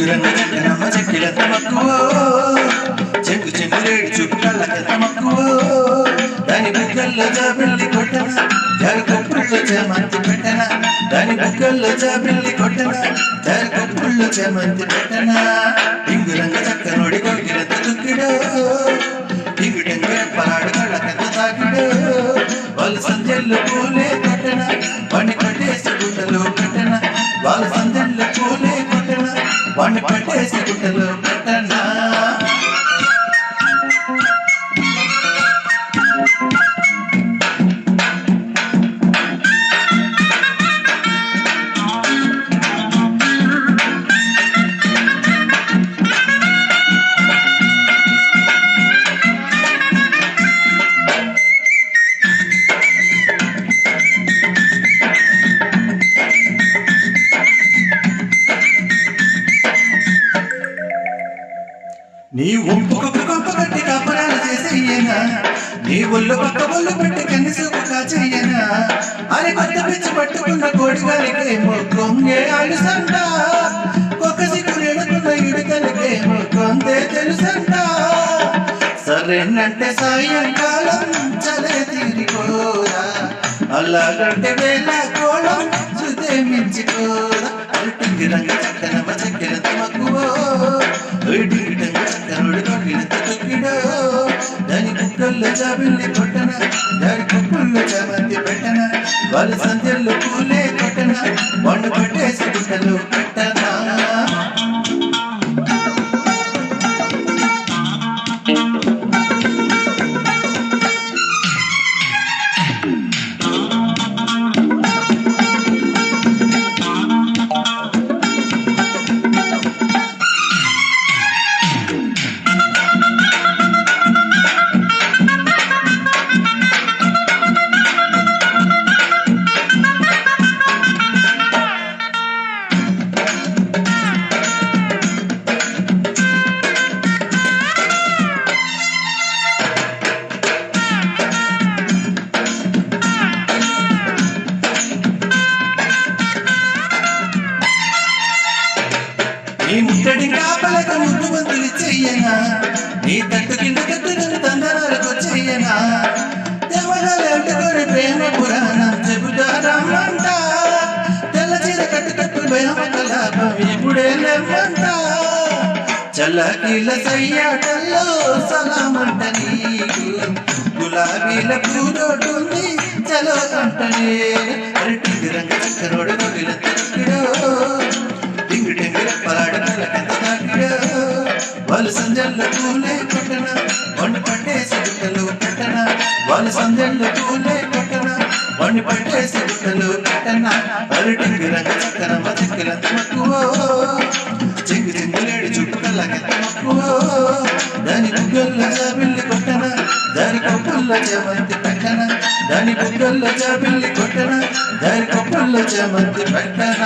రంగు చక్కనమ్మ చెక్కిలంత మక్కువో చెంగు చెంగులేడి చూపు కళ్ళకెంత మక్కువో దాని బుగ్గల్లో జాబిల్లి కొట్టన దాని కొప్పుల్లో చేమంతి పెట్టన దాని బుగ్గల్లో జాబిల్లి కొట్టన దాని కొప్పుల్లో చేమంతి పెట్టన ఇంగు రంగు చక్కనోడి కొడుకినంత దుక్కిడో ఇంగు టెంగుల పరాడు కళ్ళకెంత తాకిడో వాళ్ళు సంధ్యల్లో పూలే కొట్టన వాణ్ణి కట్టేసి గుట్టలో పెట్టన వాళ్ళ సంధ్యల్లో పూలే కొట్టన వాణ్ణి పట్టేసి గుట్టలో పెట్టనా నీ ఒంపుకు కట్టి కాపరాలు చేసేయనా నీ ఒళ్ళు పక్క ఒళ్ళు పెట్టి కన్నిసూపు కాచేయనా అరే కొత్త పిచ్చి పట్టుకున్న కోడిగాలికేమో కొంగే అలుసంట ఒక సిగ్గు నేడుకున్న ఇడుకలకేమో కొందే తెలుసంట సరేనంటే సాయంకాలం చలే తీరికోరా అలాగంటే వేళ కోళం సుదే మించికోరా అరటింగి రంగ చక్కనమ్మ చక్కెర తమకువో దాని కుక్కల్లో జాబిల్లి కొట్టన దాని కుక్కల్లో చామంతి పెట్టన వాళ్ళ సంధ్యల్లో పూలే కొట్టన వాళ్ళు పట్టేసి గుట్టలో పెట్టనా నీ ముట్టడి కాపలక ముద్దు బంతులు చెయ్యనా నీ తట్టు కింద కట్టుకుని తందనాలకు చెయ్యనా దేవరాలు అంటుకొని ప్రేమ పురాణం చెబుతారమ్మంట తెల్ల చీర కట్టు భయమ కలాపం ఇప్పుడే లేమంట చల్లకీల సయ్యాటల్లో సలామంట నీకు గులాబీల పూదోటుంది చలో అంటనే అరటి రంగ చక్కరోడు గొలిల తక్కిడో వాళ్ళు సంజల్లో పూలే కొట్టన వండి పట్టేసి గుట్టలు పెట్టన వాళ్ళు సంజల్లో పూలే కొట్టన వండి పట్టేసి గుట్టలు పెట్టన అరటింగి రంగ చక్కనమ్మ చెక్కిలంత మక్కువో చెంగు చెంగులేడి చుట్టూ కళ్ళకెంత మక్కువో దాని బుగ్గల్లో జాబిల్లి కొట్టన దాని కొప్పుల్లో చేమంతి పెట్టన దాని బుగ్గల్లో జాబిల్లి కొట్టన దాని కొప్పుల్లో చేమంతి పెట్టన